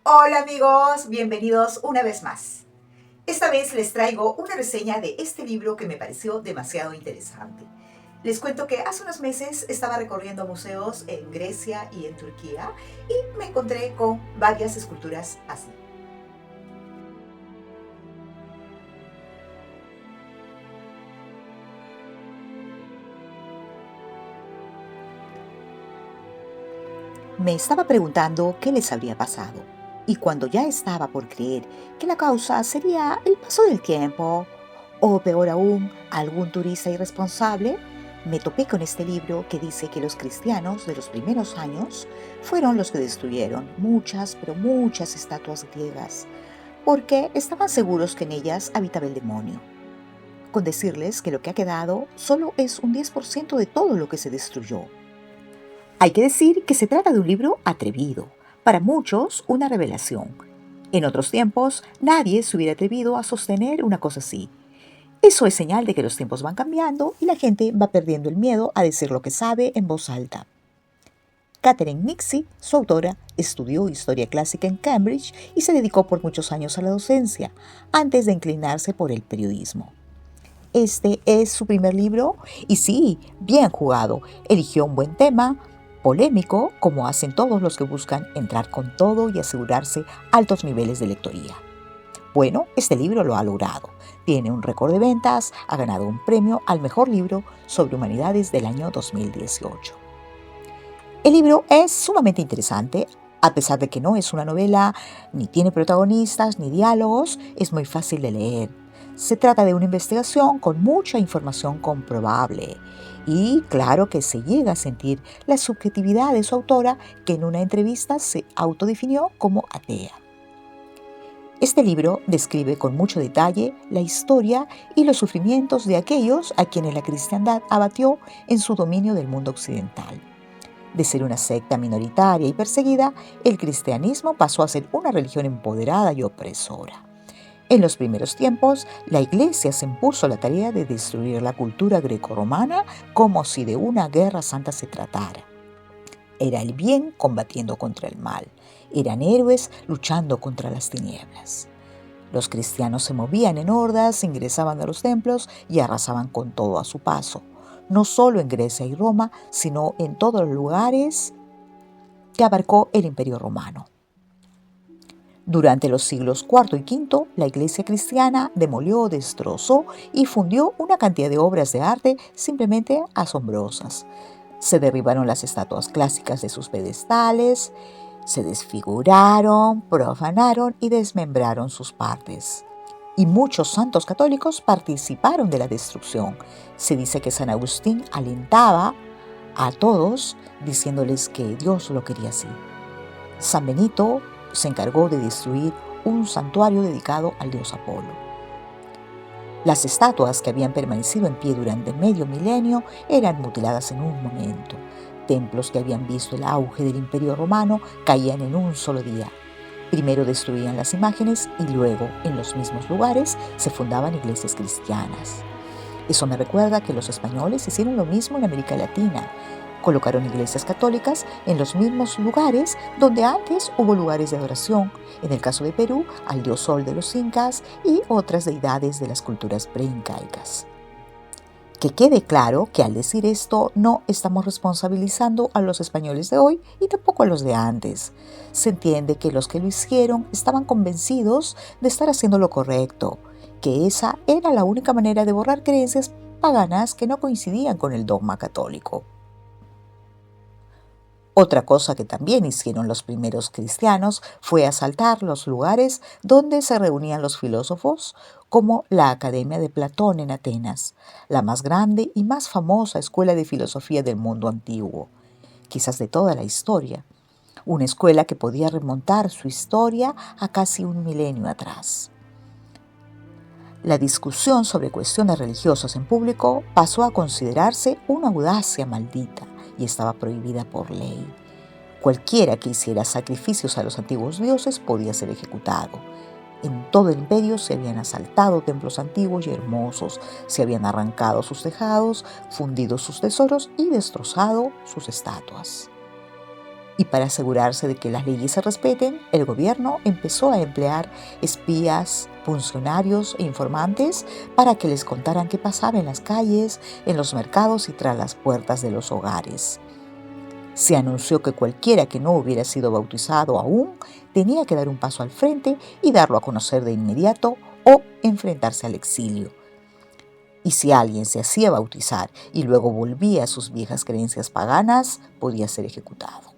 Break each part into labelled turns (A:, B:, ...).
A: Hola amigos, bienvenidos una vez más. Esta vez les traigo una reseña de este libro que me pareció demasiado interesante. Les cuento que hace unos meses estaba recorriendo museos en Grecia y en Turquía y me encontré con varias esculturas así. Me estaba preguntando qué les habría pasado, y cuando ya estaba por creer que la causa sería el paso del tiempo, o peor aún, algún turista irresponsable, me topé con este libro que dice que los cristianos de los primeros años fueron los que destruyeron muchas, pero muchas estatuas griegas, porque estaban seguros que en ellas habitaba el demonio. Con decirles que lo que ha quedado solo es un 10% de todo lo que se destruyó. Hay que decir que se trata de un libro atrevido, para muchos una revelación. En otros tiempos nadie se hubiera atrevido a sostener una cosa así. Eso es señal de que los tiempos van cambiando y la gente va perdiendo el miedo a decir lo que sabe en voz alta. Catherine Nixie, su autora, estudió historia clásica en Cambridge y se dedicó por muchos años a la docencia, antes de inclinarse por el periodismo. Este es su primer libro y sí, bien jugado, eligió un buen tema, polémico, como hacen todos los que buscan entrar con todo y asegurarse altos niveles de lectoría. Bueno, este libro lo ha logrado. Tiene un récord de ventas, ha ganado un premio al mejor libro sobre humanidades del año 2018. El libro es sumamente interesante, a pesar de que no es una novela, ni tiene protagonistas, ni diálogos, es muy fácil de leer. Se trata de una investigación con mucha información comprobable y claro que se llega a sentir la subjetividad de su autora, que en una entrevista se autodefinió como atea. Este libro describe con mucho detalle la historia y los sufrimientos de aquellos a quienes la cristiandad abatió en su dominio del mundo occidental. De ser una secta minoritaria y perseguida, el cristianismo pasó a ser una religión empoderada y opresora. En los primeros tiempos, la Iglesia se impuso la tarea de destruir la cultura grecorromana como si de una guerra santa se tratara. Era el bien combatiendo contra el mal. Eran héroes luchando contra las tinieblas. Los cristianos se movían en hordas, ingresaban a los templos y arrasaban con todo a su paso, no solo en Grecia y Roma, sino en todos los lugares que abarcó el Imperio Romano. Durante los siglos IV y V, la Iglesia cristiana demolió, destrozó y fundió una cantidad de obras de arte simplemente asombrosas. Se derribaron las estatuas clásicas de sus pedestales, se desfiguraron, profanaron y desmembraron sus partes. Y muchos santos católicos participaron de la destrucción. Se dice que San Agustín alentaba a todos diciéndoles que Dios lo quería así. San Benito se encargó de destruir un santuario dedicado al dios Apolo. Las estatuas que habían permanecido en pie durante medio milenio eran mutiladas en un momento. Templos que habían visto el auge del Imperio Romano caían en un solo día. Primero destruían las imágenes y luego, en los mismos lugares, se fundaban iglesias cristianas. Eso me recuerda que los españoles hicieron lo mismo en América Latina. Colocaron iglesias católicas en los mismos lugares donde antes hubo lugares de adoración, en el caso de Perú, al dios Sol de los incas y otras deidades de las culturas preincaicas. Que quede claro que al decir esto no estamos responsabilizando a los españoles de hoy y tampoco a los de antes. Se entiende que los que lo hicieron estaban convencidos de estar haciendo lo correcto, que esa era la única manera de borrar creencias paganas que no coincidían con el dogma católico. Otra cosa que también hicieron los primeros cristianos fue asaltar los lugares donde se reunían los filósofos, como la Academia de Platón en Atenas, la más grande y más famosa escuela de filosofía del mundo antiguo, quizás de toda la historia, una escuela que podía remontar su historia a casi un milenio atrás. La discusión sobre cuestiones religiosas en público pasó a considerarse una audacia maldita y estaba prohibida por ley. Cualquiera que hiciera sacrificios a los antiguos dioses podía ser ejecutado. En todo el imperio se habían asaltado templos antiguos y hermosos, se habían arrancado sus tejados, fundido sus tesoros y destrozado sus estatuas. Y para asegurarse de que las leyes se respeten, el gobierno empezó a emplear espías, funcionarios e informantes para que les contaran qué pasaba en las calles, en los mercados y tras las puertas de los hogares. Se anunció que cualquiera que no hubiera sido bautizado aún tenía que dar un paso al frente y darlo a conocer de inmediato o enfrentarse al exilio. Y si alguien se hacía bautizar y luego volvía a sus viejas creencias paganas, podía ser ejecutado.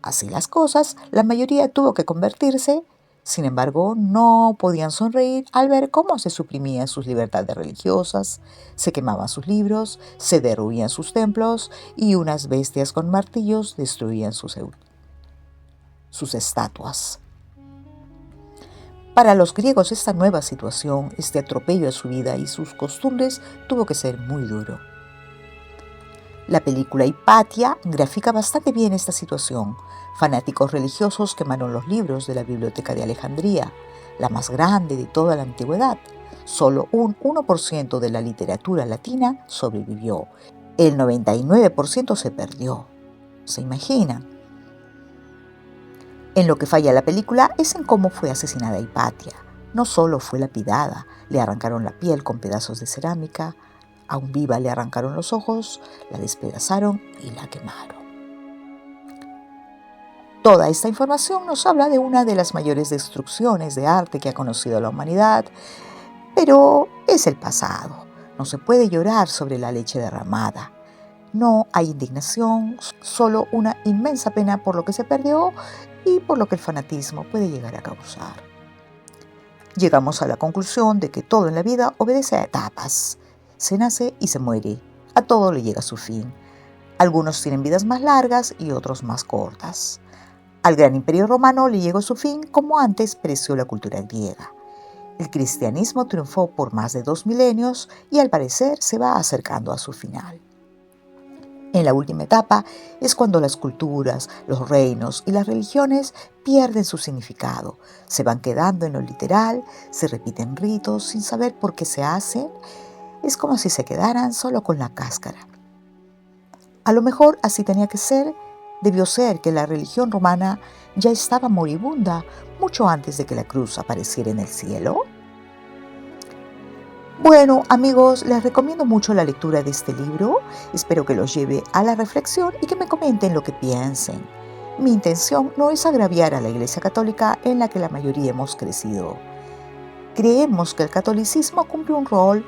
A: Así las cosas, la mayoría tuvo que convertirse. Sin embargo, no podían sonreír al ver cómo se suprimían sus libertades religiosas, se quemaban sus libros, se derruían sus templos y unas bestias con martillos destruían sus estatuas. Para los griegos esta nueva situación, este atropello a su vida y sus costumbres tuvo que ser muy duro. La película Hipatia grafica bastante bien esta situación. Fanáticos religiosos quemaron los libros de la Biblioteca de Alejandría, la más grande de toda la antigüedad. Solo un 1% de la literatura latina sobrevivió. El 99% se perdió. ¿Se imaginan? En lo que falla la película es en cómo fue asesinada Hipatia. No solo fue lapidada, le arrancaron la piel con pedazos de cerámica, aún viva le arrancaron los ojos, la despedazaron y la quemaron. Toda esta información nos habla de una de las mayores destrucciones de arte que ha conocido la humanidad, pero es el pasado. No se puede llorar sobre la leche derramada. No hay indignación, solo una inmensa pena por lo que se perdió y por lo que el fanatismo puede llegar a causar. Llegamos a la conclusión de que todo en la vida obedece a etapas. Se nace y se muere. A todo le llega su fin. Algunos tienen vidas más largas y otros más cortas. Al gran imperio romano le llegó su fin como antes pereció la cultura griega. El cristianismo triunfó por más de 2 milenios y al parecer se va acercando a su final. En la última etapa es cuando las culturas, los reinos y las religiones pierden su significado, se van quedando en lo literal, se repiten ritos sin saber por qué se hacen. Es como si se quedaran solo con la cáscara. A lo mejor así tenía que ser, debió ser que la religión romana ya estaba moribunda mucho antes de que la cruz apareciera en el cielo. Bueno, amigos, les recomiendo mucho la lectura de este libro. Espero que los lleve a la reflexión y que me comenten lo que piensen. Mi intención no es agraviar a la Iglesia Católica en la que la mayoría hemos crecido. Creemos que el catolicismo cumple un rol.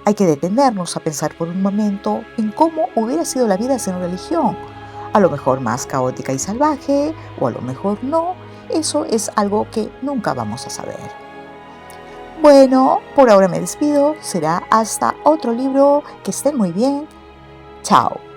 A: Hay que detenernos a pensar por un momento en cómo hubiera sido la vida sin religión. A lo mejor más caótica y salvaje, o a lo mejor no. Eso es algo que nunca vamos a saber. Bueno, por ahora me despido. Será hasta otro libro. Que estén muy bien. Chao.